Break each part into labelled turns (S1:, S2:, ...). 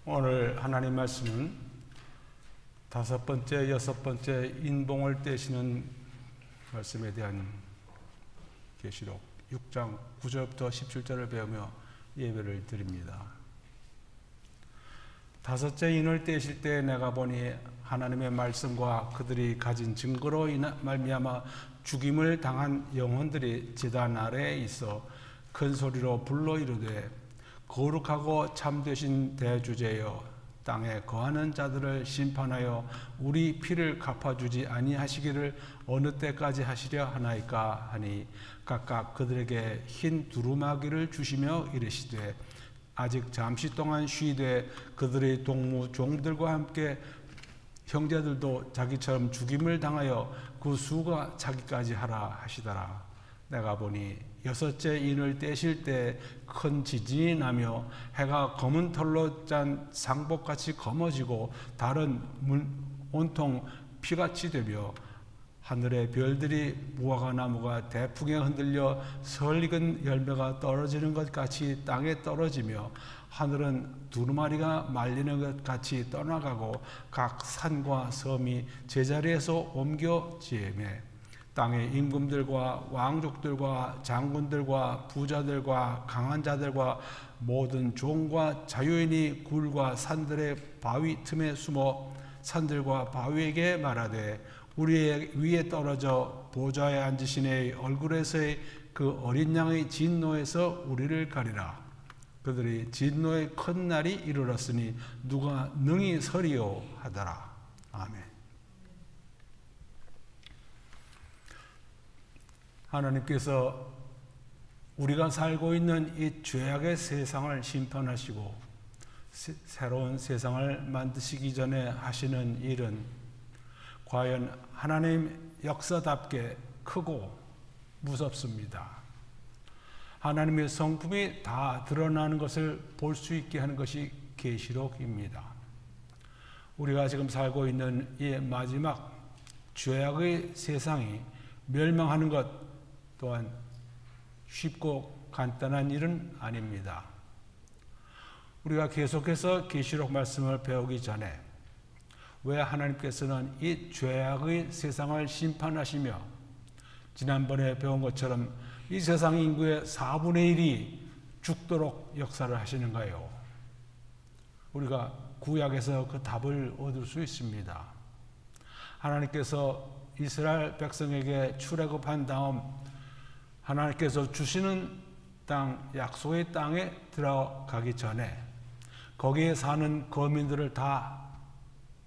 S1: 오늘 하나님 말씀은 다섯 번째, 여섯 번째 인봉을 떼시는 말씀에 대한 계시록 6장 9절부터 17절을 배우며 예배를 드립니다. 다섯째 인을 떼실 때 내가 보니 하나님의 말씀과 그들이 가진 증거로 말미암아 죽임을 당한 영혼들이 제단 아래에 있어 큰 소리로 불러 이르되 거룩하고 참되신 대주제여 땅에 거하는 자들을 심판하여 우리 피를 갚아주지 아니하시기를 어느 때까지 하시려 하나이까 하니 각각 그들에게 흰 두루마기를 주시며 이르시되 아직 잠시 동안 쉬되 그들의 동무 종들과 함께 형제들도 자기처럼 죽임을 당하여 그 수가 자기까지 하라 하시더라. 내가 보니 여섯째 인을 떼실 때 큰 지진이 나며 해가 검은 털로 짠 상복같이 검어지고 달은 온통 피같이 되며 하늘의 별들이 무화과 나무가 대풍에 흔들려 설익은 열매가 떨어지는 것 같이 땅에 떨어지며 하늘은 두루마리가 말리는 것 같이 떠나가고 각 산과 섬이 제자리에서 옮겨지매 땅의 임금들과 왕족들과 장군들과 부자들과 강한 자들과 모든 종과 자유인이 굴과 산들의 바위 틈에 숨어 산들과 바위에게 말하되 우리 위에 떨어져 보좌에 앉으신 이의 얼굴에서의 그 어린 양의 진노에서 우리를 가리라. 그들이 진노의 큰 날이 이르렀으니 누가 능히 서리요 하더라. 아멘. 하나님께서 우리가 살고 있는 이 죄악의 세상을 심판하시고 새로운 세상을 만드시기 전에 하시는 일은 과연 하나님 역사답게 크고 무섭습니다. 하나님의 성품이 다 드러나는 것을 볼 수 있게 하는 것이 계시록입니다. 우리가 지금 살고 있는 이 마지막 죄악의 세상이 멸망하는 것 또한 쉽고 간단한 일은 아닙니다. 우리가 계속해서 계시록 말씀을 배우기 전에 왜 하나님께서는 이 죄악의 세상을 심판하시며 지난번에 배운 것처럼 이 세상 인구의 4분의 1이 죽도록 역사를 하시는가요? 우리가 구약에서 그 답을 얻을 수 있습니다. 하나님께서 이스라엘 백성에게 출애굽한 다음 하나님께서 주시는 땅, 약속의 땅에 들어가기 전에 거기에 사는 거민들을 다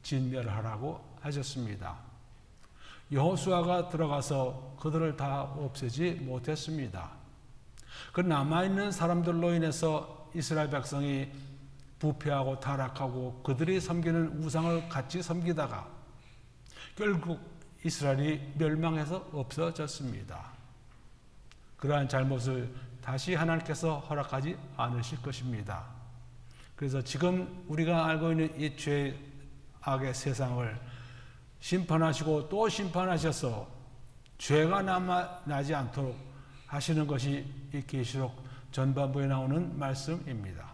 S1: 진멸하라고 하셨습니다. 여호수아가 들어가서 그들을 다 없애지 못했습니다. 그 남아있는 사람들로 인해서 이스라엘 백성이 부패하고 타락하고 그들이 섬기는 우상을 같이 섬기다가 결국 이스라엘이 멸망해서 없어졌습니다. 그러한 잘못을 다시 하나님께서 허락하지 않으실 것입니다. 그래서 지금 우리가 알고 있는 이 죄악의 세상을 심판하시고 또 심판하셔서 죄가 나지 않도록 하시는 것이 이 계시록 전반부에 나오는 말씀입니다.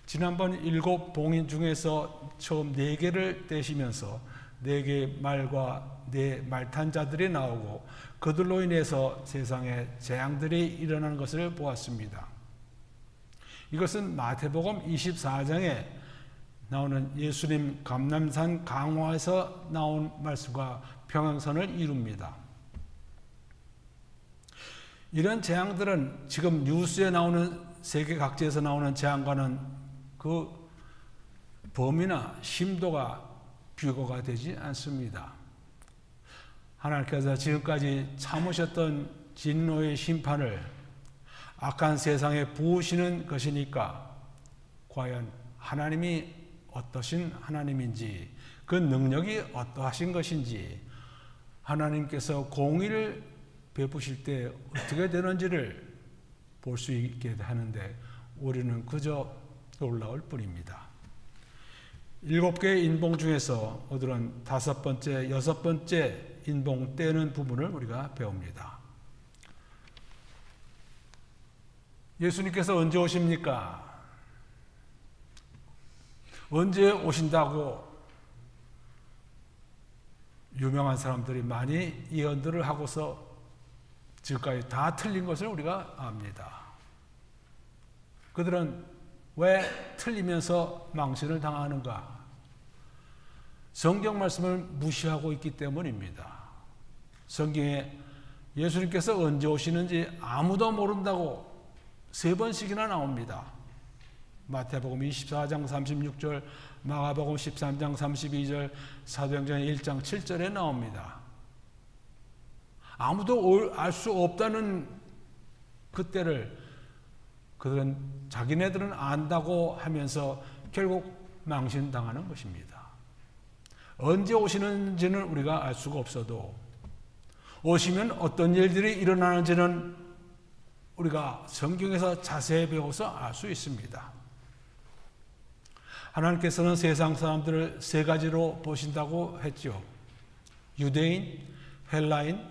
S1: 지난번 7 봉인 중에서 처음 4개를 떼시면서 4개의 말과 4 말탄 자들이 나오고 그들로 인해서 세상에 재앙들이 일어나는 것을 보았습니다. 이것은 마태복음 24장에 나오는 예수님 감람산 강화에서 나온 말씀과 평행선을 이룹니다. 이런 재앙들은 지금 뉴스에 나오는 세계 각지에서 나오는 재앙과는 그 범위나 심도가 비교가 되지 않습니다. 하나님께서 지금까지 참으셨던 진노의 심판을 악한 세상에 부으시는 것이니까 과연 하나님이 어떠신 하나님인지 그 능력이 어떠하신 것인지 하나님께서 공의를 베푸실 때 어떻게 되는지를 볼 수 있게 하는데 우리는 그저 놀라울 뿐입니다. 7개의 인봉 중에서 오늘은 5번째, 6번째 인봉 떼는 부분을 우리가 배웁니다. 예수님께서 언제 오십니까? 언제 오신다고 유명한 사람들이 많이 예언들을 하고서 지금까지 다 틀린 것을 우리가 압니다. 그들은 왜 틀리면서 망신을 당하는가? 성경 말씀을 무시하고 있기 때문입니다. 성경에 예수님께서 언제 오시는지 아무도 모른다고 3번씩이나 나옵니다. 마태복음 24장 36절, 마가복음 13장 32절, 사도행전 1장 7절에 나옵니다. 아무도 알 수 없다는 그때를 그들은 자기네들은 안다고 하면서 결국 망신당하는 것입니다. 언제 오시는지는 우리가 알 수가 없어도 오시면 어떤 일들이 일어나는지는 우리가 성경에서 자세히 배워서 알 수 있습니다. 하나님께서는 세상 사람들을 3가지로 보신다고 했죠. 유대인, 헬라인,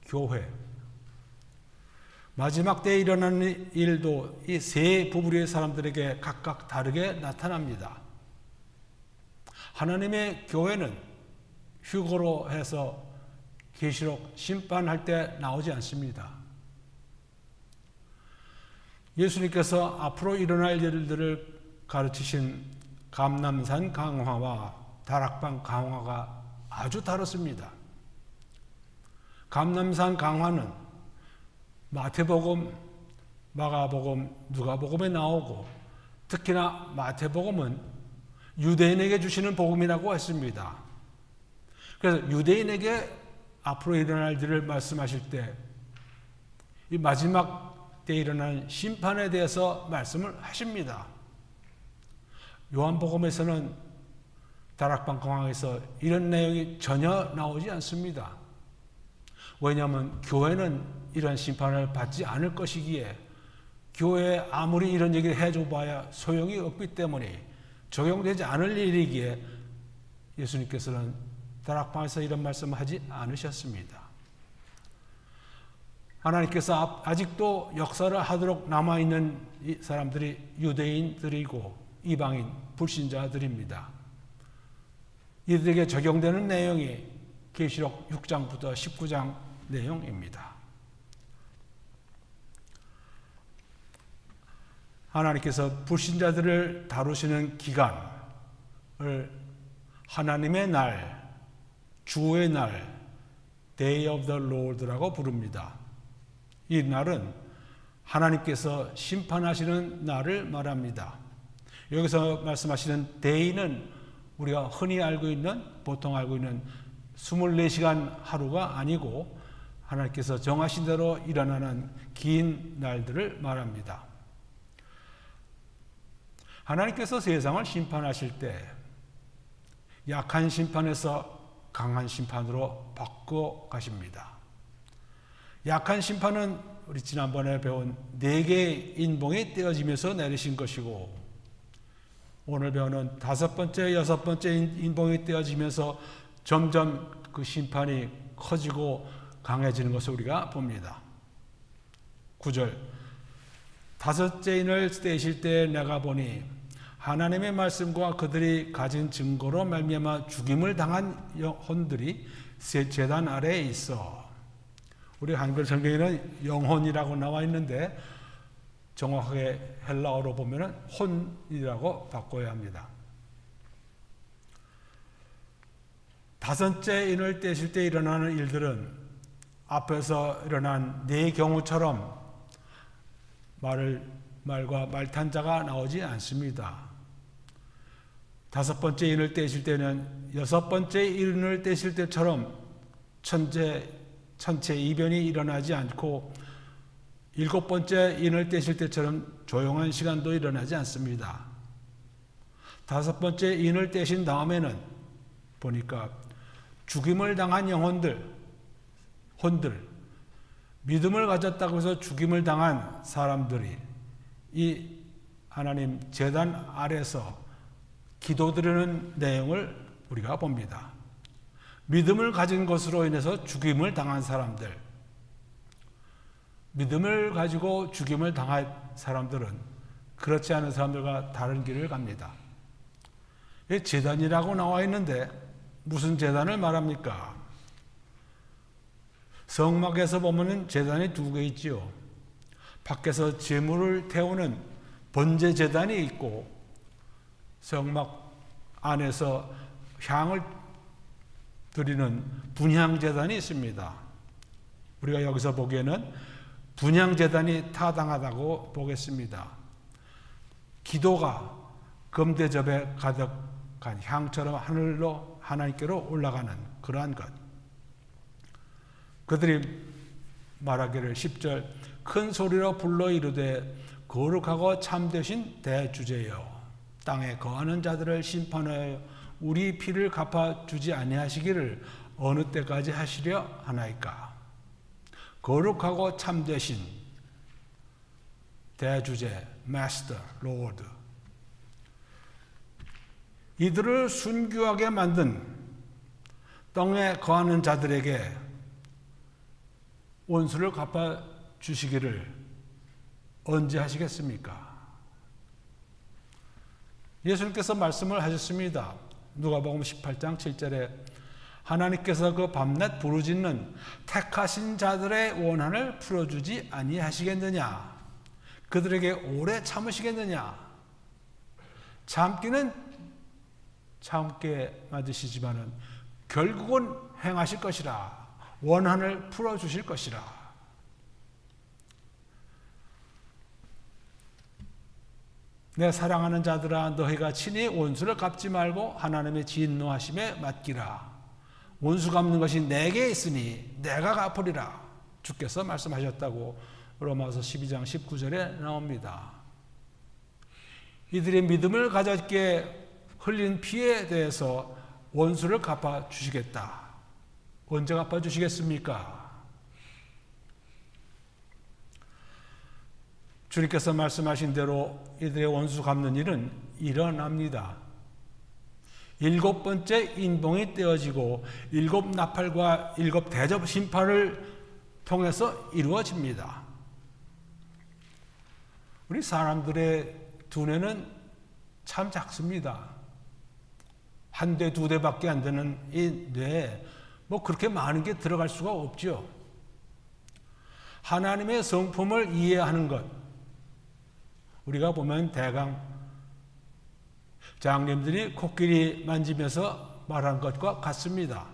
S1: 교회. 마지막 때에 일어나는 일도 이 3부류의 사람들에게 각각 다르게 나타납니다. 하나님의 교회는 휴거로 해서 계시록 심판할 때 나오지 않습니다. 예수님께서 앞으로 일어날 일들을 가르치신 감람산 강화와 다락방 강화가 아주 다릅니다. 감람산 강화는 마태복음, 마가복음, 누가복음에 나오고 특히나 마태복음은 유대인에게 주시는 복음이라고 했습니다. 그래서 유대인에게 앞으로 일어날 일을 말씀하실 때 이 마지막 때 일어나는 심판에 대해서 말씀을 하십니다. 요한복음에서는 다락방 강화에서 이런 내용이 전혀 나오지 않습니다. 왜냐하면 교회는 이런 심판을 받지 않을 것이기에 교회에 아무리 이런 얘기를 해줘봐야 소용이 없기 때문에 적용되지 않을 일이기에 예수님께서는 다락방에서 이런 말씀을 하지 않으셨습니다. 하나님께서 아직도 역사를 하도록 남아있는 이 사람들이 유대인들이고 이방인, 불신자들입니다. 이들에게 적용되는 내용이 계시록 6장부터 19장 내용입니다. 하나님께서 불신자들을 다루시는 기간을 하나님의 날, 주의 날, Day of the Lord라고 부릅니다. 이 날은 하나님께서 심판하시는 날을 말합니다. 여기서 말씀하시는 day는 우리가 흔히 알고 있는, 보통 알고 있는 24시간 하루가 아니고 하나님께서 정하신 대로 일어나는 긴 날들을 말합니다. 하나님께서 세상을 심판하실 때 약한 심판에서 강한 심판으로 바꿔 가십니다. 약한 심판은 우리 지난번에 배운 4개의 인봉이 떼어지면서 내리신 것이고 오늘 배우는 5번째, 6번째 인봉이 떼어지면서 점점 그 심판이 커지고 강해지는 것을 우리가 봅니다. 9절, 5째 인을 떼실 때 내가 보니 하나님의 말씀과 그들이 가진 증거로 말미암아 죽임을 당한 영혼들이 제단 아래에 있어. 우리 한글 성경에는 영혼이라고 나와 있는데 정확하게 헬라어로 보면은 혼이라고 바꿔야 합니다. 5째 인을 떼실 때 일어나는 일들은 앞에서 일어난 4경우처럼 말과 말탄자가 나오지 않습니다. 5번째 인을 떼실 때는 6번째 인을 떼실 때처럼 천체 이변이 일어나지 않고 7번째 인을 떼실 때처럼 조용한 시간도 일어나지 않습니다. 5번째 인을 떼신 다음에는 보니까 죽임을 당한 혼들, 믿음을 가졌다고 해서 죽임을 당한 사람들이 이 하나님 제단 아래서 기도드리는 내용을 우리가 봅니다. 믿음을 가진 것으로 인해서 죽임을 당한 사람들, 믿음을 가지고 죽임을 당한 사람들은 그렇지 않은 사람들과 다른 길을 갑니다. 제단이라고 나와 있는데 무슨 제단을 말합니까? 성막에서 보면은 제단이 두 개 있지요. 밖에서 제물을 태우는 번제 제단이 있고 성막 안에서 향을 드리는 분향 제단이 있습니다. 우리가 여기서 보기에는 분향 제단이 타당하다고 보겠습니다. 기도가 금대접에 가득한 향처럼 하늘로 하나님께로 올라가는 그러한 것. 그들이 말하기를 10절 큰 소리로 불러 이르되 거룩하고 참되신 대주제여 땅에 거하는 자들을 심판하여 우리 피를 갚아주지 아니하시기를 어느 때까지 하시려 하나이까. 거룩하고 참되신 대주제 마스터 로드 이들을 순교하게 만든 땅에 거하는 자들에게 원수를 갚아주시기를 언제 하시겠습니까? 예수님께서 말씀을 하셨습니다. 누가복음 18장 7절에 하나님께서 그 밤낮 부르짖는 택하신 자들의 원한을 풀어주지 아니하시겠느냐? 그들에게 오래 참으시겠느냐? 참기는 참게 맞으시지만은 결국은 행하실 것이라. 원한을 풀어주실 것이라. 내 사랑하는 자들아 너희가 친히 원수를 갚지 말고 하나님의 진노하심에 맡기라. 원수 갚는 것이 내게 있으니 내가 갚으리라. 주께서 말씀하셨다고 로마서 12장 19절에 나옵니다. 이들의 믿음을 가졌기에 흘린 피에 대해서 원수를 갚아주시겠다. 언제 갚아주시겠습니까? 주님께서 말씀하신 대로 이들의 원수 갚는 일은 일어납니다. 7번째 인봉이 떼어지고 7 나팔과 7 대접 심판을 통해서 이루어집니다. 우리 사람들의 두뇌는 참 작습니다. 한 대, 두 대밖에 안 되는 이 뇌에 뭐 그렇게 많은 게 들어갈 수가 없죠. 하나님의 성품을 이해하는 것. 우리가 보면 대강 장님들이 코끼리 만지면서 말한 것과 같습니다.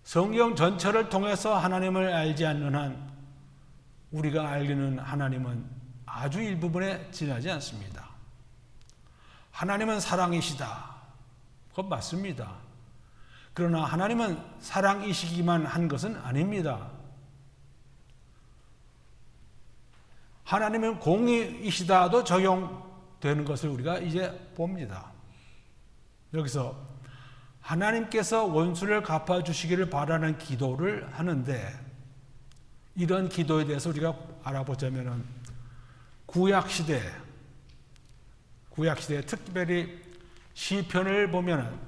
S1: 성경 전체를 통해서 하나님을 알지 않는 한 우리가 알기는 하나님은 아주 일부분에 지나지 않습니다. 하나님은 사랑이시다. 그건 맞습니다. 그러나 하나님은 사랑이시기만 한 것은 아닙니다. 하나님은 공의이시다도 적용되는 것을 우리가 이제 봅니다. 여기서 하나님께서 원수를 갚아주시기를 바라는 기도를 하는데 이런 기도에 대해서 우리가 알아보자면 구약시대 특별히 시편을 보면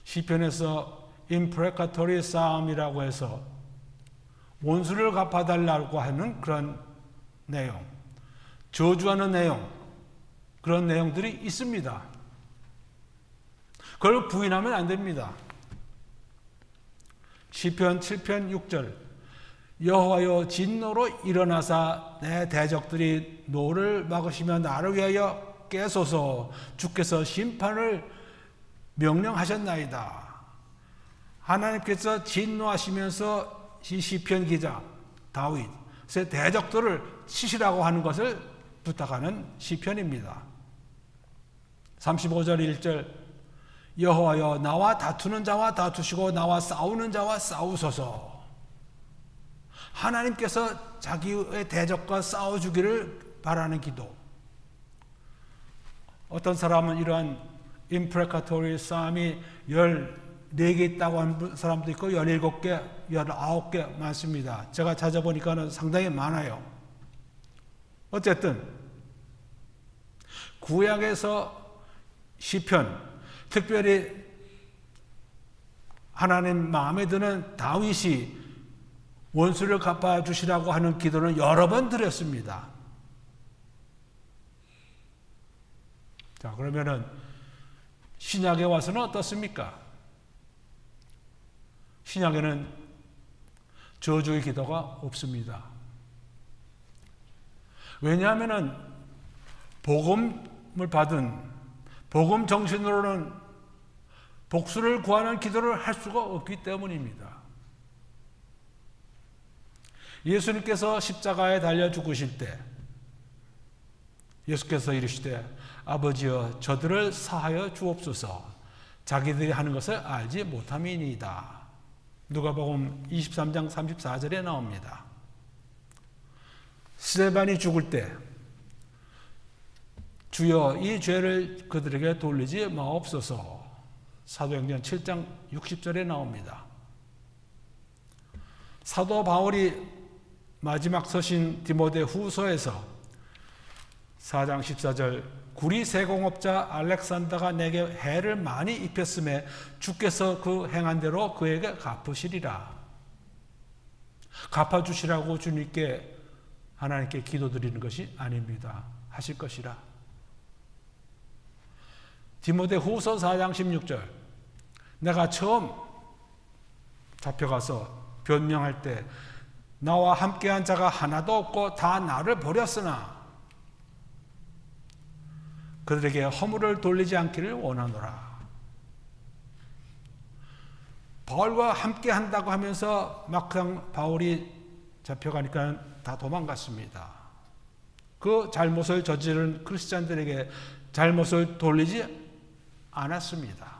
S1: 시편에서 임프레카토리 싸움이라고 해서 원수를 갚아달라고 하는 그런 내용, 저주하는 내용, 그런 내용들이 있습니다. 그걸 부인하면 안 됩니다. 시편 7편 6절 여호와여 진노로 일어나사 내 대적들이 노를 막으시며 나를 위하여 깨소서. 주께서 심판을 명령하셨나이다. 하나님께서 진노하시면서 이 시편 기자 다윗의 대적들을 치시라고 하는 것을 부탁하는 시편입니다. 35절 1절 여호와여 나와 다투는 자와 다투시고 나와 싸우는 자와 싸우소서. 하나님께서 자기의 대적과 싸워주기를 바라는 기도. 어떤 사람은 이러한 임프레카토리 싸움이 14개 있다고 하는 사람도 있고 17개, 19개 많습니다. 제가 찾아보니까는 상당히 많아요. 어쨌든 구약에서 시편, 특별히 하나님 마음에 드는 다윗이 원수를 갚아주시라고 하는 기도는 여러 번 드렸습니다. 자, 그러면은 신약에 와서는 어떻습니까? 신약에는 저주의 기도가 없습니다. 왜냐하면은 복음을 받은 복음 정신으로는 복수를 구하는 기도를 할 수가 없기 때문입니다. 예수님께서 십자가에 달려 죽으실 때 예수께서 이르시되 아버지여 저들을 사하여 주옵소서 자기들이 하는 것을 알지 못함이니이다. 누가복음 23장 34절에 나옵니다. 스데반이 죽을 때 주여 이 죄를 그들에게 돌리지 마옵소서 사도행전 7장 60절에 나옵니다. 사도 바울이 마지막 서신 디모데 후서에서 4장 14절 구리 세공업자 알렉산더가 내게 해를 많이 입혔음에 주께서 그 행한 대로 그에게 갚으시리라. 갚아주시라고 주님께 하나님께 기도드리는 것이 아닙니다. 하실 것이라. 디모데 후서 4장 16절 내가 처음 잡혀가서 변명할 때 나와 함께한 자가 하나도 없고 다 나를 버렸으나 그들에게 허물을 돌리지 않기를 원하노라. 바울과 함께 한다고 하면서 막상 바울이 잡혀가니까 다 도망갔습니다. 그 잘못을 저지른 크리스찬들에게 잘못을 돌리지 않았습니다.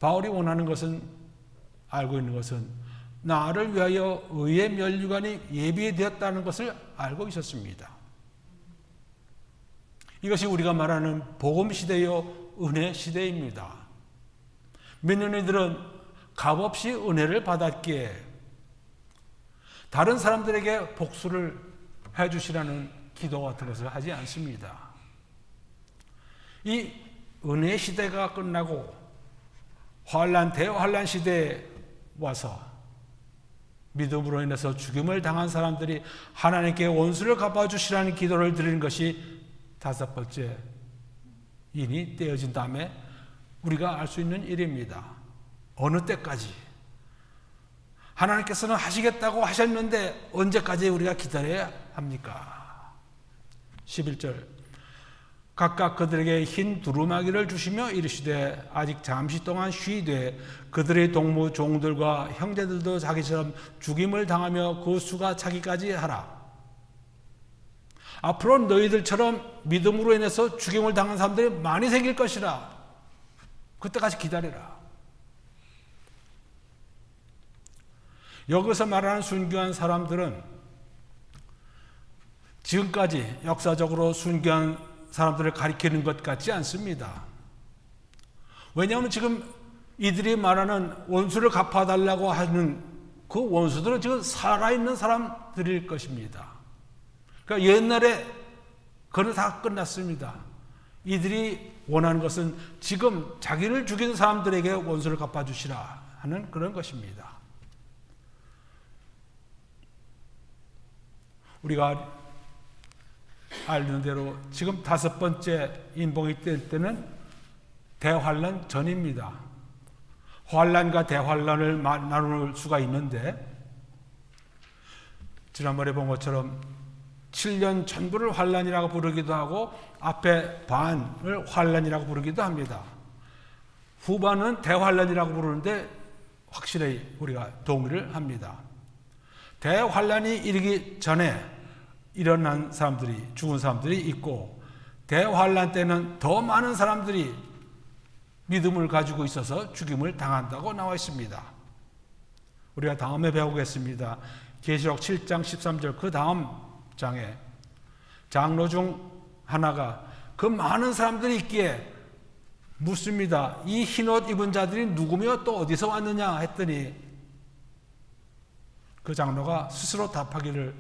S1: 바울이 원하는 것은 알고 있는 것은 나를 위하여 의의 면류관이 예비되었다는 것을 알고 있었습니다. 이것이 우리가 말하는 복음 시대요 은혜 시대입니다. 믿는 이들은 값없이 은혜를 받았기에 다른 사람들에게 복수를 해주시라는 기도 같은 것을 하지 않습니다. 이 은혜 시대가 끝나고 대환란 시대에 와서 믿음으로 인해서 죽임을 당한 사람들이 하나님께 원수를 갚아주시라는 기도를 드리는 것이 다섯 번째 인이 떼어진 다음에 우리가 알 수 있는 일입니다. 어느 때까지 하나님께서는 하시겠다고 하셨는데 언제까지 우리가 기다려야 합니까? 11절 각각 그들에게 흰 두루마기를 주시며 이르시되 아직 잠시 동안 쉬되 그들의 동무 종들과 형제들도 자기처럼 죽임을 당하며 그 수가 차기까지 하라. 앞으로 너희들처럼 믿음으로 인해서 죽임을 당한 사람들이 많이 생길 것이라. 그때까지 기다려라. 여기서 말하는 순교한 사람들은 지금까지 역사적으로 순교한 사람들을 가리키는 것 같지 않습니다. 왜냐하면 지금 이들이 말하는 원수를 갚아달라고 하는 그 원수들은 지금 살아있는 사람들일 것입니다. 그러니까 옛날에 그건 다 끝났습니다. 이들이 원하는 것은 지금 자기를 죽인 사람들에게 원수를 갚아주시라 하는 그런 것입니다. 우리가 알는 대로 지금 다섯 번째 인봉이 뜰 때는 대환란 전입니다. 환란과 대환란을 나눌 수가 있는데 지난번에 본 것처럼 7년 전부를 환란이라고 부르기도 하고 앞에 반을 환란이라고 부르기도 합니다. 후반은 대환란이라고 부르는데 확실히 우리가 동의를 합니다. 대환란이 이르기 전에 일어난 사람들이 죽은 사람들이 있고 대환란 때는 더 많은 사람들이 믿음을 가지고 있어서 죽임을 당한다고 나와 있습니다. 우리가 다음에 배우겠습니다. 계시록 7장 13절 그 다음 장에 장로 중 하나가 그 많은 사람들이 있기에 묻습니다. 이 흰옷 입은 자들이 누구며 또 어디서 왔느냐 했더니 그 장로가 스스로 답하기를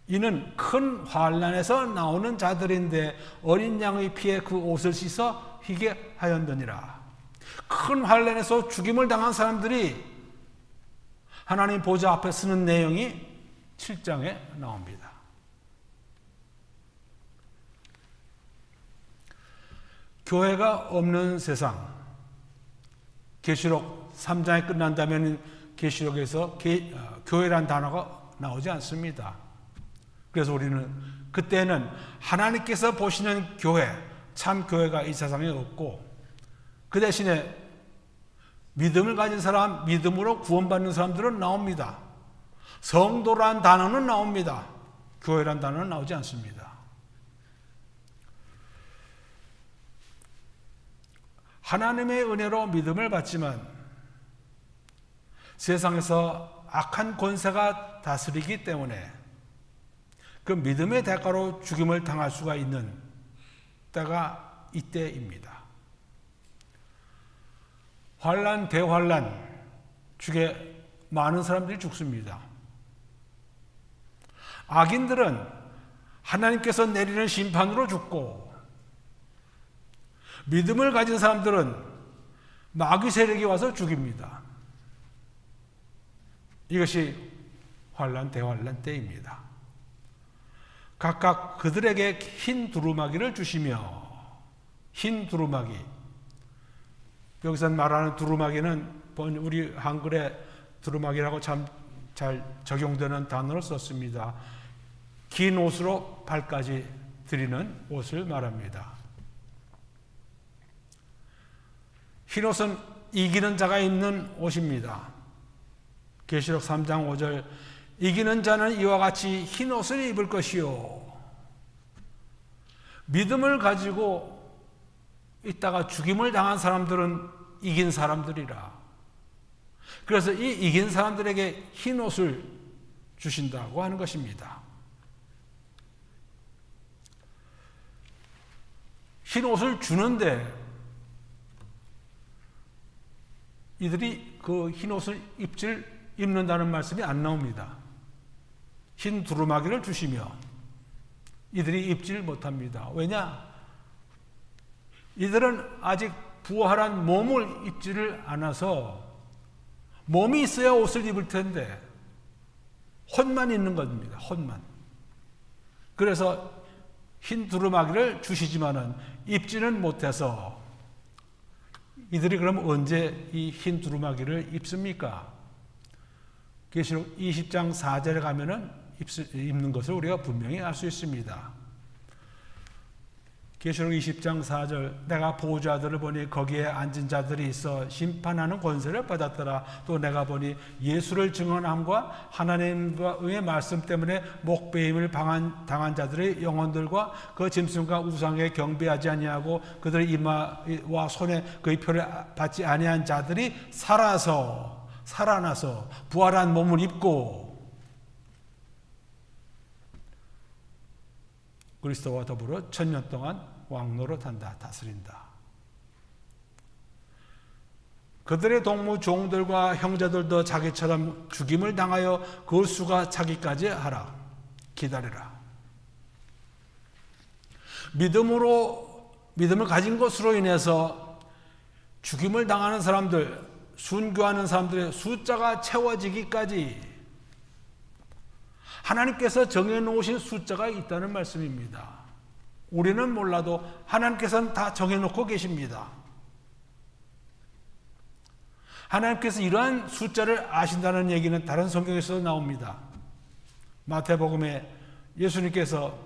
S1: 이는 큰 환난에서 나오는 자들인데 어린 양의 피에 그 옷을 씻어 희게 하였느니라. 큰 환난에서 죽임을 당한 사람들이 하나님 보좌 앞에 서는 내용이 7장에 나옵니다. 교회가 없는 세상, 계시록 3장이 끝난다면 계시록에서 교회란 단어가 나오지 않습니다. 그래서 우리는 그때는 하나님께서 보시는 교회, 참 교회가 이 세상에 없고 그 대신에 믿음을 가진 사람, 믿음으로 구원받는 사람들은 나옵니다. 성도란 단어는 나옵니다. 교회란 단어는 나오지 않습니다. 하나님의 은혜로 믿음을 받지만 세상에서 악한 권세가 다스리기 때문에 그 믿음의 대가로 죽임을 당할 수가 있는 때가 이때입니다. 환난, 대환난 중에 많은 사람들이 죽습니다. 악인들은 하나님께서 내리는 심판으로 죽고 믿음을 가진 사람들은 마귀 세력이 와서 죽입니다. 이것이 환난, 대환난 때입니다. 각각 그들에게 흰 두루마기를 주시며, 흰 두루마기, 여기서 말하는 두루마기는 우리 한글에 두루마기라고 참 잘 적용되는 단어를 썼습니다. 긴 옷으로 발까지 드리는 옷을 말합니다. 흰 옷은 이기는 자가 입는 옷입니다. 계시록 3장 5절, 이기는 자는 이와 같이 흰 옷을 입을 것이요. 믿음을 가지고 있다가 죽임을 당한 사람들은 이긴 사람들이라. 그래서 이 이긴 사람들에게 흰 옷을 주신다고 하는 것입니다. 흰 옷을 주는데 이들이 그 흰 옷을 입는다는 말씀이 안 나옵니다. 흰 두루마기를 주시며 이들이 입질 못합니다. 왜냐? 이들은 아직 부활한 몸을 입지를 않아서 몸이 있어야 옷을 입을 텐데 혼만 있는 겁니다. 혼만. 그래서 흰 두루마기를 주시지만은 입지는 못해서 이들이 그럼 언제 이 흰 두루마기를 입습니까? 계시록 20장 4절에 가면은 입는 것을 우리가 분명히 알 수 있습니다. 계시록 20장 4절, 내가 보호자들을 보니 거기에 앉은 자들이 있어 심판하는 권세를 받았더라. 또 내가 보니 예수를 증언함과 하나님의 말씀 때문에 목배임을 당한 자들의 영혼들과 그 짐승과 우상에 경배하지 아니하고 그들의 이마와 손에 그의 표를 받지 아니한 자들이 살아나서 부활한 몸을 입고 그리스도와 더불어 1000년 동안 왕노릇한다, 다스린다. 그들의 동무 종들과 형제들도 자기처럼 죽임을 당하여 그 수가 차기까지 하라. 기다리라. 믿음을 가진 것으로 인해서 죽임을 당하는 사람들, 순교하는 사람들의 숫자가 채워지기까지 하나님께서 정해놓으신 숫자가 있다는 말씀입니다. 우리는 몰라도 하나님께서는 다 정해놓고 계십니다. 하나님께서 이러한 숫자를 아신다는 얘기는 다른 성경에서도 나옵니다. 마태복음에 예수님께서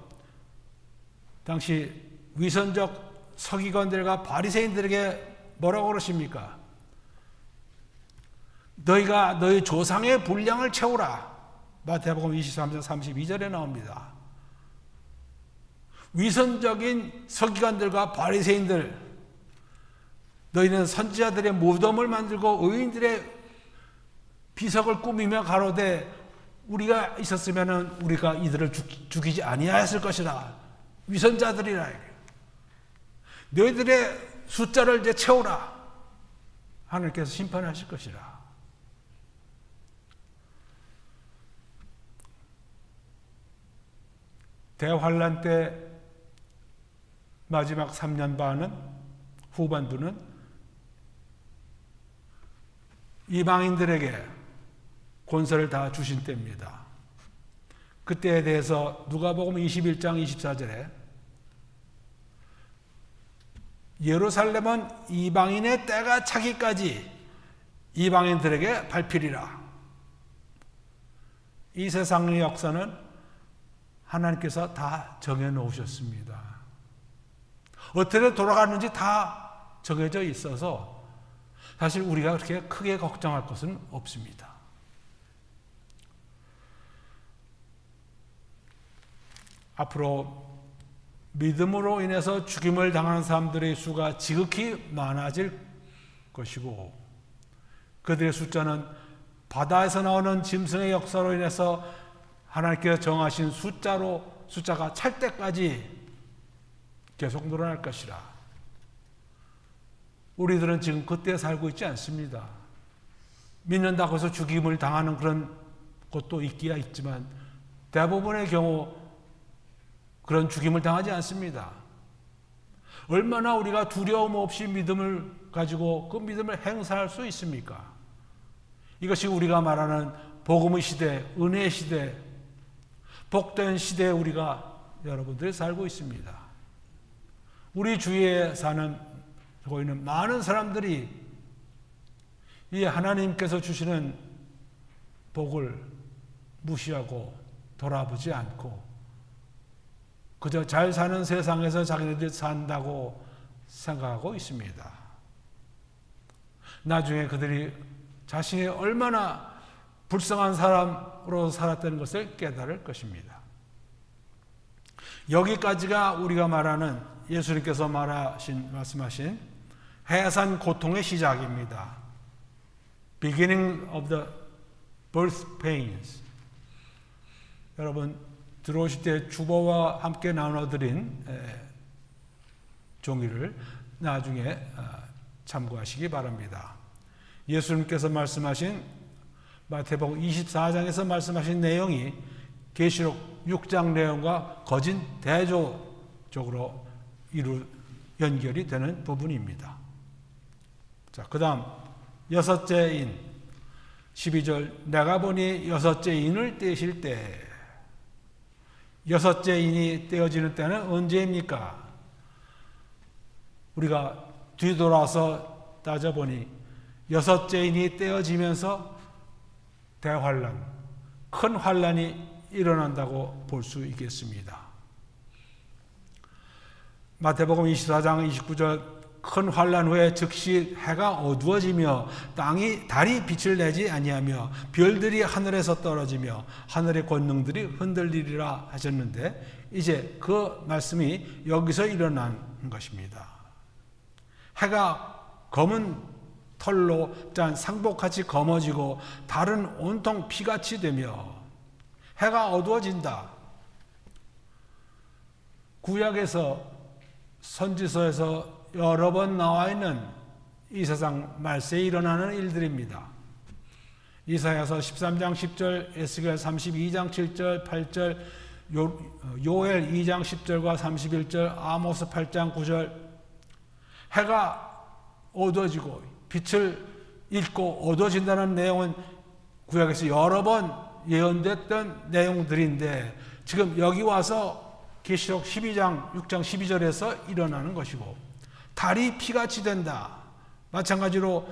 S1: 당시 위선적 서기관들과 바리새인들에게 뭐라고 그러십니까? 너희가 너희 조상의 분량을 채우라. 마태복음 23장 32절에 나옵니다. 위선적인 서기관들과 바리새인들, 너희는 선지자들의 무덤을 만들고 의인들의 비석을 꾸미며 가로되 우리가 있었으면 우리가 이들을 죽이지 아니하였을 것이라. 위선자들이라. 너희들의 숫자를 이제 채우라. 하나님께서 심판하실 것이라. 대환란 때 마지막 3년 반은 후반부는 이방인들에게 권세를 다 주신 때입니다. 그때에 대해서 누가복음 21장 24절에 예루살렘은 이방인의 때가 차기까지 이방인들에게 밟히리라. 이 세상의 역사는 하나님께서 다 정해놓으셨습니다. 어떻게 돌아가는지 다 정해져 있어서 사실 우리가 그렇게 크게 걱정할 것은 없습니다. 앞으로 믿음으로 인해서 죽임을 당하는 사람들의 수가 지극히 많아질 것이고, 그들의 숫자는 바다에서 나오는 짐승의 역사로 인해서 하나님께서 정하신 숫자가 찰 때까지 계속 늘어날 것이라. 우리들은 지금 그때 살고 있지 않습니다. 믿는다고 해서 죽임을 당하는 그런 것도 있기야 있지만 대부분의 경우 그런 죽임을 당하지 않습니다. 얼마나 우리가 두려움 없이 믿음을 가지고 그 믿음을 행사할 수 있습니까? 이것이 우리가 말하는 복음의 시대, 은혜의 시대, 복된 시대에 우리가 여러분들이 살고 있습니다. 우리 주위에 살고 있는 많은 사람들이 이 하나님께서 주시는 복을 무시하고 돌아보지 않고 그저 잘 사는 세상에서 자기네들이 산다고 생각하고 있습니다. 나중에 그들이 자신이 얼마나 불쌍한 사람으로 살았다는 것을 깨달을 것입니다. 여기까지가 우리가 말하는 예수님께서 말씀하신 해산 고통의 시작입니다. Beginning of the birth pains. 여러분 들어오실 때 주보와 함께 나눠드린 종이를 나중에 참고하시기 바랍니다. 예수님께서 말씀하신 마태복음 24장에서 말씀하신 내용이 계시록 6장 내용과 거진 대조적으로 연결이 되는 부분입니다. 자, 그 다음 여섯째 인 12절 내가 보니 여섯째 인을 떼실 때, 여섯째 인이 떼어지는 때는 언제입니까? 우리가 뒤돌아서 따져보니 여섯째 인이 떼어지면서 대환란, 큰 환란이 일어난다고 볼 수 있겠습니다. 마태복음 24장 29절 큰 환란 후에 즉시 해가 어두워지며 달이 빛을 내지 아니하며 별들이 하늘에서 떨어지며 하늘의 권능들이 흔들리리라 하셨는데 이제 그 말씀이 여기서 일어난 것입니다. 해가 검은 털로 짠 상복같이 검어지고 달은 온통 피같이 되며 해가 어두워진다. 구약에서 선지서에서 여러 번 나와 있는 이 세상 말세에 일어나는 일들입니다. 이사야서 13장 10절, 에스겔 32장 7절, 8절, 요엘 2장 10절과 31절, 아모스 8장 9절. 해가 어두워지고 빛을 잃고 어두워진다는 내용은 구약에서 여러 번 예언됐던 내용들인데 지금 여기 와서 계시록 12장 6장 12절에서 일어나는 것이고 달이 피같이 된다. 마찬가지로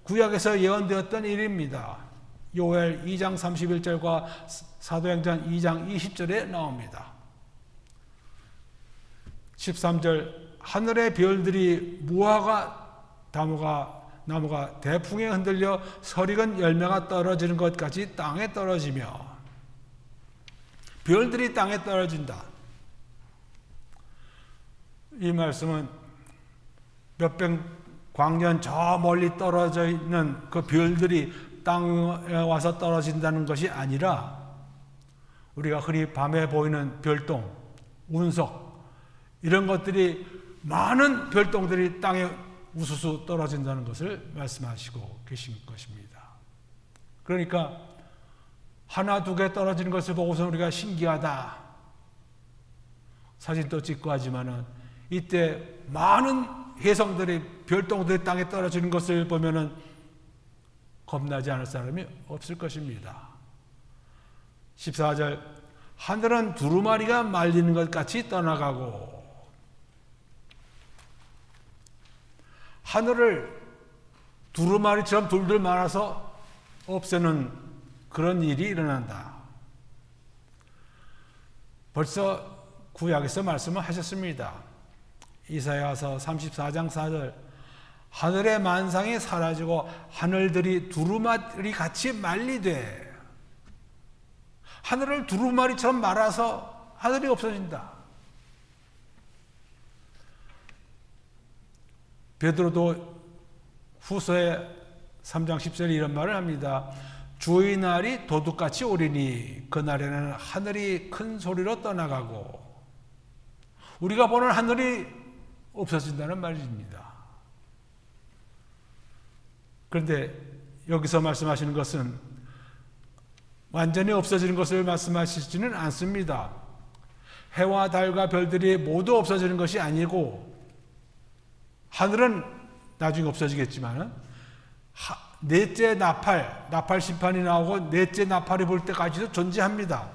S1: 구약에서 예언되었던 일입니다. 요엘 2장 31절과 사도행전 2장 20절에 나옵니다. 13절 하늘의 별들이 무화과 나무가 대풍에 흔들려 설익은 열매가 떨어지는 것 같이 땅에 떨어지며 별들이 땅에 떨어진다. 이 말씀은 몇백 광년 저 멀리 떨어져 있는 그 별들이 땅에 와서 떨어진다는 것이 아니라 우리가 흔히 밤에 보이는 별똥, 운석 이런 것들이 많은 별똥들이 땅에 우수수 떨어진다는 것을 말씀하시고 계신 것입니다. 그러니까 하나 두 개 떨어지는 것을 보고서 우리가 신기하다 사진도 찍고 하지만은 이때 많은 혜성들이 별똥들이 땅에 떨어지는 것을 보면은 겁나지 않을 사람이 없을 것입니다. 14절 하늘은 두루마리가 말리는 것 같이 떠나가고 하늘을 두루마리처럼 둘둘 말아서 없애는 그런 일이 일어난다. 벌써 구약에서 말씀을 하셨습니다. 이사야서 34장 4절 하늘의 만상이 사라지고 하늘들이 두루마리 같이 말리되 하늘을 두루마리처럼 말아서 하늘이 없어진다. 베드로도 후서에 3장 10절에 이런 말을 합니다. 주의 날이 도둑같이 오리니 그날에는 하늘이 큰 소리로 떠나가고 우리가 보는 하늘이 없어진다는 말입니다. 그런데 여기서 말씀하시는 것은 완전히 없어지는 것을 말씀하시지는 않습니다. 해와 달과 별들이 모두 없어지는 것이 아니고 하늘은 나중에 없어지겠지만 넷째 나팔 심판이 나오고 넷째 나팔이 불 때까지도 존재합니다.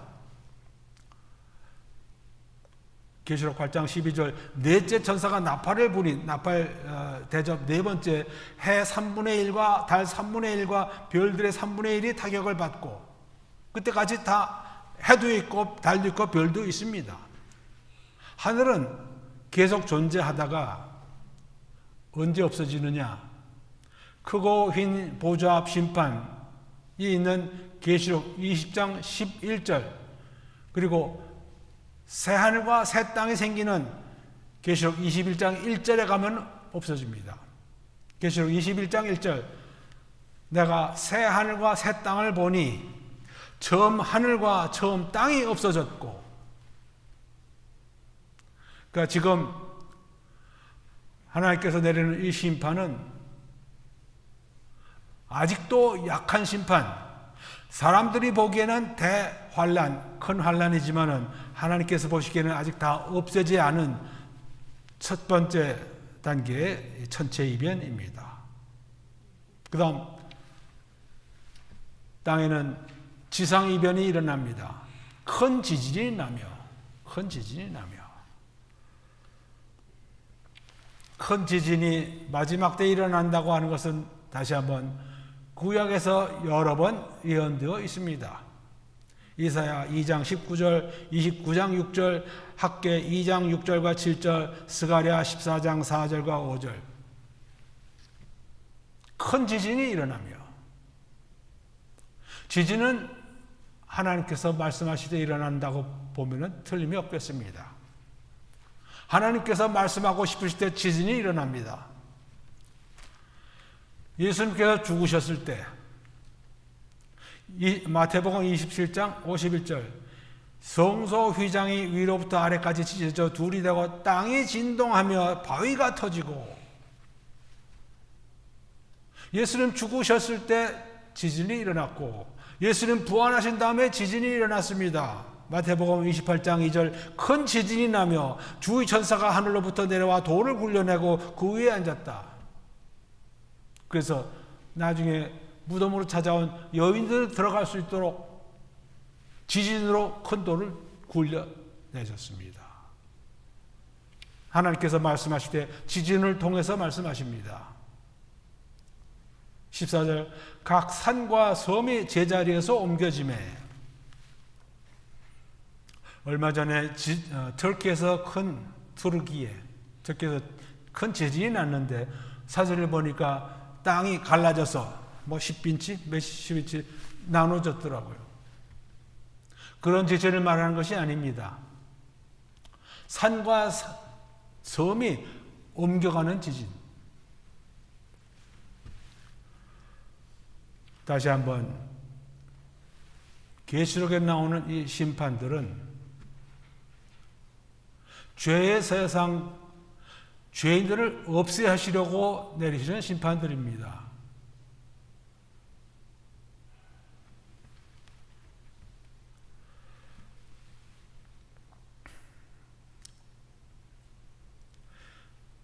S1: 계시록 8장 12절 넷째 천사가 나팔을 부니 나팔 대접 네 번째 해 3분의 1과 달 3분의 1과 별들의 3분의 1이 타격을 받고 그때까지 다 해도 있고 달도 있고 별도 있습니다. 하늘은 계속 존재하다가 언제 없어지느냐? 크고 흰 보좌 앞 심판이 있는 계시록 20장 11절 그리고 새 하늘과 새 땅이 생기는 계시록 21장 1절에 가면 없어집니다. 계시록 21장 1절 내가 새 하늘과 새 땅을 보니 처음 하늘과 처음 땅이 없어졌고 그러니까 지금 하나님께서 내리는 이 심판은 아직도 약한 심판, 사람들이 보기에는 대환란, 큰 환란이지만은 하나님께서 보시기에는 아직 다 없어지지 않은 첫 번째 단계의 천체이변입니다. 그 다음 땅에는 지상이변이 일어납니다. 큰 지진이 나며 큰 지진이 마지막 때 일어난다고 하는 것은 다시 한번 구약에서 여러 번 예언되어 있습니다. 이사야 2장 19절, 29장 6절, 학개 2장 6절과 7절, 스가랴 14장 4절과 5절. 큰 지진이 일어나며 지진은 하나님께서 말씀하시되 일어난다고 보면 틀림이 없겠습니다. 하나님께서 말씀하고 싶으실 때 지진이 일어납니다. 예수님께서 죽으셨을 때 마태복음 27장 51절 성소 휘장이 위로부터 아래까지 찢어져 둘이 되고 땅이 진동하며 바위가 터지고 예수님 죽으셨을 때 지진이 일어났고 예수님 부활하신 다음에 지진이 일어났습니다. 마태복음 28장 2절 큰 지진이 나며 주의 천사가 하늘로부터 내려와 돌을 굴려내고 그 위에 앉았다. 그래서 나중에 무덤으로 찾아온 여인들 들어갈 수 있도록 지진으로 큰 돌을 굴려내셨습니다. 하나님께서 말씀하실 때 지진을 통해서 말씀하십니다. 14절 각 산과 섬이 제자리에서 옮겨지매 얼마 전에 터키에서 터키에서 큰 지진이 났는데 사진을 보니까 땅이 갈라져서 뭐 10인치, 몇십 인치 나눠졌더라고요. 그런 지진을 말하는 것이 아닙니다. 산과 섬이 옮겨가는 지진. 다시 한번 계시록에 나오는 이 심판들은 죄의 세상, 죄인들을 없애하시려고 내리시는 심판들입니다.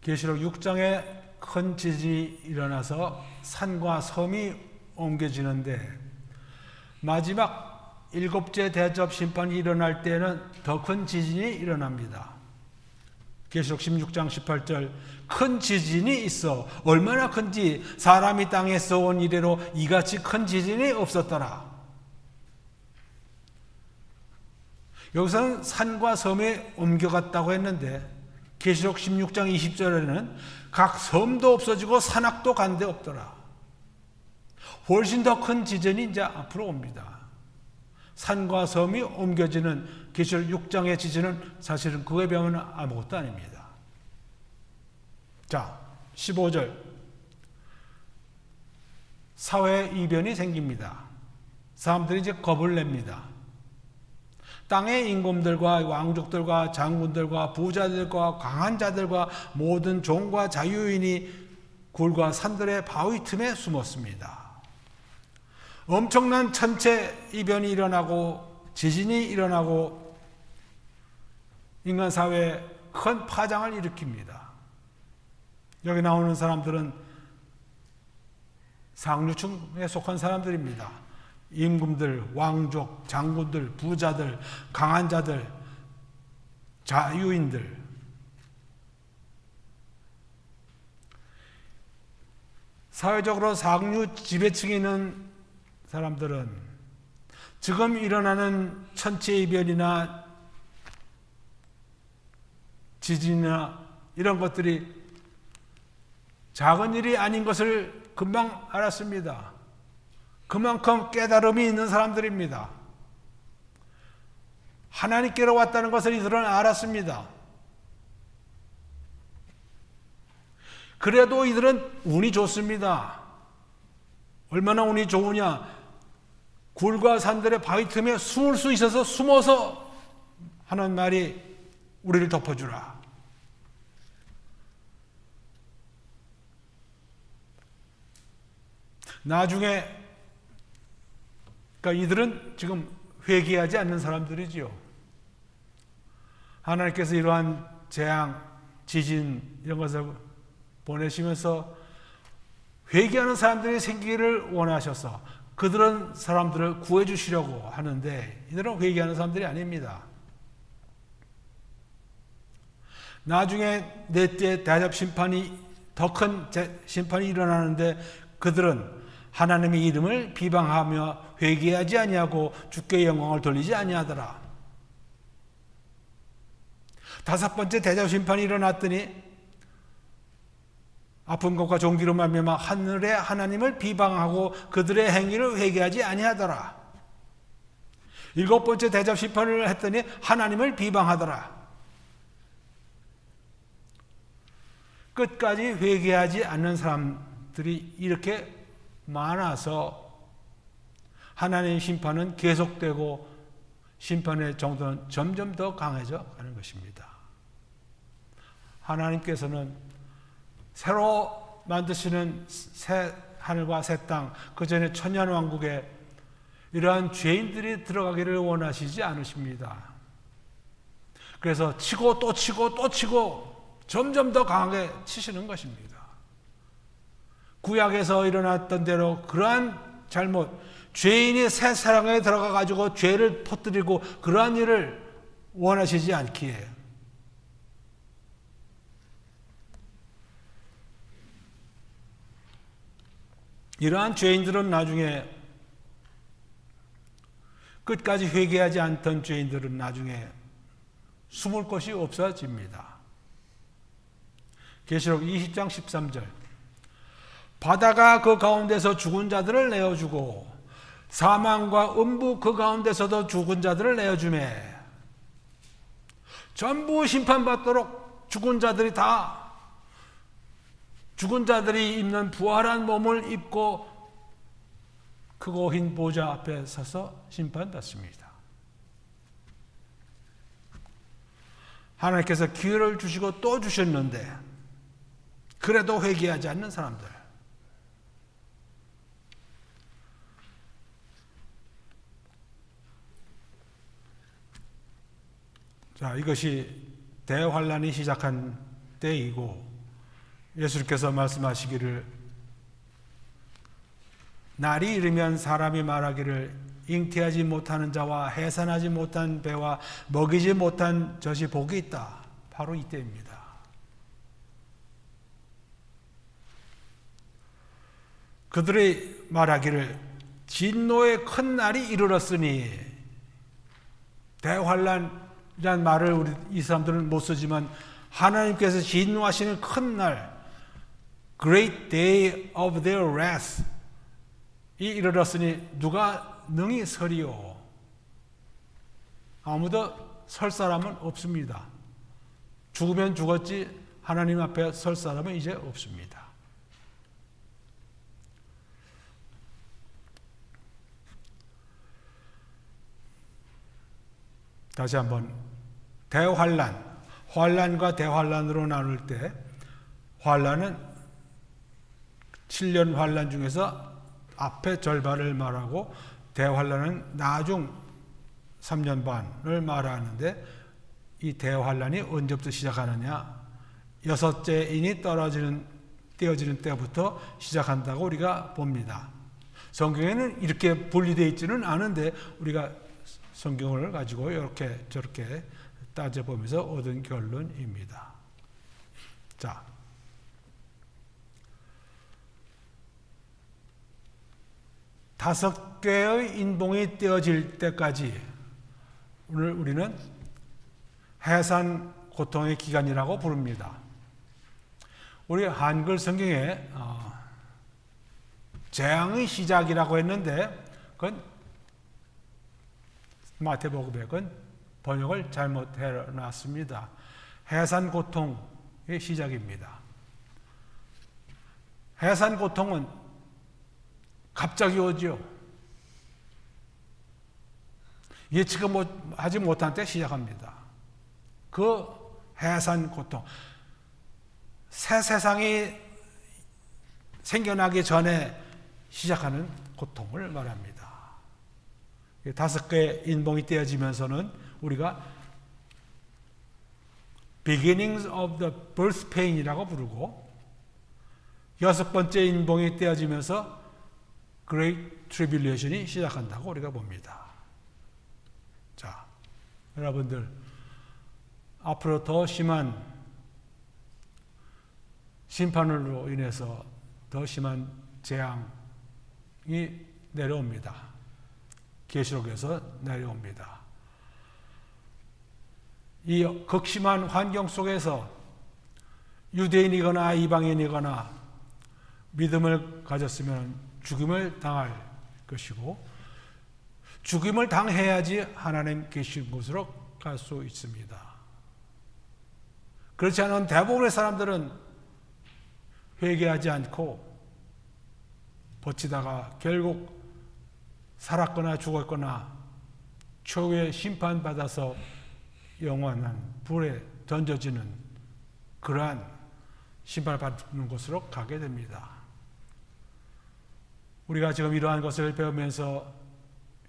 S1: 계시록 6장에 큰 지진이 일어나서 산과 섬이 옮겨지는데 마지막 일곱째 대접 심판이 일어날 때는 더 큰 지진이 일어납니다. 계시록 16장 18절 큰 지진이 있어 얼마나 큰지 사람이 땅에서 온 이래로 이같이 큰 지진이 없었더라. 여기서는 산과 섬에 옮겨갔다고 했는데 계시록 16장 20절에는 각 섬도 없어지고 산악도 간 데 없더라. 훨씬 더 큰 지진이 이제 앞으로 옵니다. 산과 섬이 옮겨지는 계시록 6장의 지진은 사실은 그에 비하면 아무것도 아닙니다. 자, 15절 사회 이변이 생깁니다. 사람들이 이제 겁을 냅니다. 땅의 임금들과 왕족들과 장군들과 부자들과 강한 자들과 모든 종과 자유인이 굴과 산들의 바위 틈에 숨었습니다. 엄청난 천체 이변이 일어나고 지진이 일어나고 인간 사회에 큰 파장을 일으킵니다. 여기 나오는 사람들은 상류층에 속한 사람들입니다. 임금들, 왕족, 장군들, 부자들, 강한 자들, 자유인들. 사회적으로 상류 지배층에 있는 사람들은 지금 일어나는 천체이변이나 지진이나 이런 것들이 작은 일이 아닌 것을 금방 알았습니다. 그만큼 깨달음이 있는 사람들입니다. 하나님께로 왔다는 것을 이들은 알았습니다. 그래도 이들은 운이 좋습니다. 얼마나 운이 좋으냐? 굴과 산들의 바위 틈에 숨을 수 있어서 숨어서 하는 말이 우리를 덮어주라. 나중에 그러니까 이들은 지금 회개하지 않는 사람들이지요. 하나님께서 이러한 재앙, 지진 이런 것을 보내시면서 회개하는 사람들이 생기기를 원하셔서 그들은 사람들을 구해 주시려고 하는데 이들은 회개하는 사람들이 아닙니다. 나중에 넷째 대접 심판이 더 큰 심판이 일어나는데 그들은 하나님의 이름을 비방하며 회개하지 아니하고 주께 영광을 돌리지 아니하더라. 다섯 번째 대접 심판이 일어났더니 아픈 것과 종기로 말미암아 하늘의 하나님을 비방하고 그들의 행위를 회개하지 아니하더라. 일곱 번째 대접 심판을 했더니 하나님을 비방하더라. 끝까지 회개하지 않는 사람들이 이렇게 많아서 하나님의 심판은 계속되고 심판의 정도는 점점 더 강해져 가는 것입니다. 하나님께서는 새로 만드시는 새 하늘과 새 땅, 그 전에 천년왕국에 이러한 죄인들이 들어가기를 원하시지 않으십니다. 그래서 치고 또 치고 또 치고 점점 더 강하게 치시는 것입니다. 구약에서 일어났던 대로 그러한 잘못, 죄인이 새 사랑에 들어가 가지고 죄를 퍼뜨리고 그러한 일을 원하시지 않기에 이러한 죄인들은 나중에 끝까지 회개하지 않던 죄인들은 나중에 숨을 곳이 없어집니다. 계시록 20장 13절 바다가 그 가운데서 죽은 자들을 내어주고 사망과 음부 그 가운데서도 죽은 자들을 내어주매 전부 심판받도록 죽은 자들이 입는 부활한 몸을 입고 크고 흰 보좌 앞에 서서 심판받습니다. 하나님께서 기회를 주시고 또 주셨는데 그래도 회개하지 않는 사람들, 자, 이것이 대환란이 시작한 때이고 예수께서 말씀하시기를 날이 이르면 사람이 말하기를 잉태하지 못하는 자와 해산하지 못한 배와 먹이지 못한 젖이 복이 있다. 바로 이때입니다. 그들의 말하기를 진노의 큰 날이 이르렀으니, 대환란이라는 말을 우리 이 사람들은 못 쓰지만 하나님께서 진노하시는 큰 날, Great Day of their wrath 이 이르렀으니 누가 능히 서리요? 아무도 설 사람은 없습니다. 죽으면 죽었지 하나님 앞에 설 사람은 이제 없습니다. 다시 한번 대환란, 환란과 대환란으로 나눌 때 환란은 7년 환란 중에서 앞에 절반을 말하고 대환란은 나중 3년 반을 말하는데, 이 대환란이 언제부터 시작하느냐? 6째 인이 떼어지는 때부터 시작한다고 우리가 봅니다. 성경에는 이렇게 분리되어 있지는 않은데 우리가 성경을 가지고 이렇게 저렇게 따져보면서 얻은 결론입니다. 자, 다섯 개의 인봉이 떼어질 때까지 오늘 우리는 해산 고통의 기간이라고 부릅니다. 우리 한글 성경에 재앙의 시작이라고 했는데 그건 마태복음에 그건 번역을 잘못해 놨습니다. 해산 고통의 시작입니다. 해산 고통은 갑자기 오죠. 예측 하지 못한 때 시작합니다. 그 해산 고통, 새 세상이 생겨나기 전에 시작하는 고통을 말합니다. 5개의 인봉이 떼어지면서는 우리가 beginnings of the birth pain이라고 부르고, 6번째 인봉이 떼어지면서 Great Tribulation이 시작한다고 우리가 봅니다. 자, 여러분들 앞으로 더 심한 심판으로 인해서 더 심한 재앙이 내려옵니다. 계시록에서 내려옵니다. 이 극심한 환경 속에서 유대인이거나 이방인이거나 믿음을 가졌으면 죽임을 당할 것이고, 죽임을 당해야지 하나님 계신 곳으로 갈 수 있습니다. 그렇지 않은 대부분의 사람들은 회개하지 않고 버티다가 결국 살았거나 죽었거나 최후의 심판받아서 영원한 불에 던져지는 그러한 심판을 받는 곳으로 가게 됩니다. 우리가 지금 이러한 것을 배우면서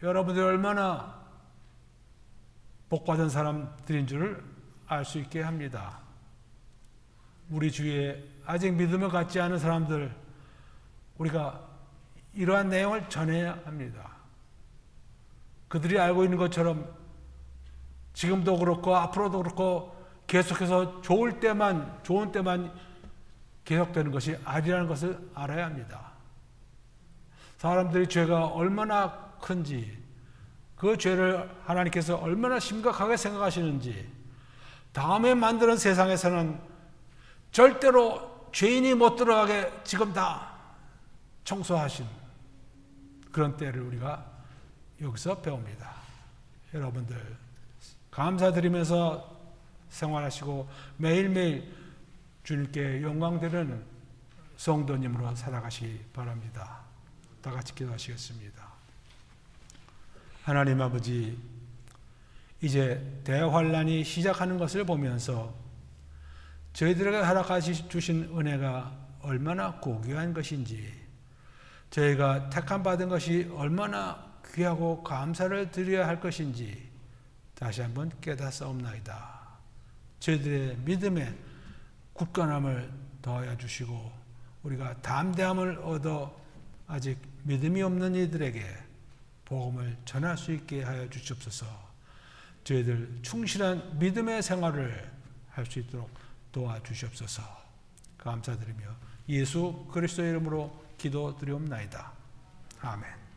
S1: 여러분들이 얼마나 복받은 사람들인 줄을 알 수 있게 합니다. 우리 주위에 아직 믿음을 갖지 않은 사람들, 우리가 이러한 내용을 전해야 합니다. 그들이 알고 있는 것처럼 지금도 그렇고 앞으로도 그렇고 계속해서 좋은 때만 계속되는 것이 아니라는 것을 알아야 합니다. 사람들이 죄가 얼마나 큰지, 그 죄를 하나님께서 얼마나 심각하게 생각하시는지, 다음에 만드는 세상에서는 절대로 죄인이 못 들어가게 지금 다 청소하신 그런 때를 우리가 여기서 배웁니다. 여러분들 감사드리면서 생활하시고 매일매일 주님께 영광드리는 성도님으로 살아가시기 바랍니다. 다 같이 기도하시겠습니다. 하나님 아버지, 이제 대환란이 시작하는 것을 보면서 저희들에게 허락하시 주신 은혜가 얼마나 고귀한 것인지, 저희가 택함 받은 것이 얼마나 귀하고 감사를 드려야 할 것인지 다시 한번 깨닫사옵나이다. 저희들의 믿음에 굳건함을 더하여 주시고 우리가 담대함을 얻어 아직 믿음이 없는 이들에게 복음을 전할 수 있게 하여 주시옵소서. 저희들 충실한 믿음의 생활을 할 수 있도록 도와주시옵소서. 감사드리며 예수 그리스도의 이름으로 기도드리옵나이다. 아멘.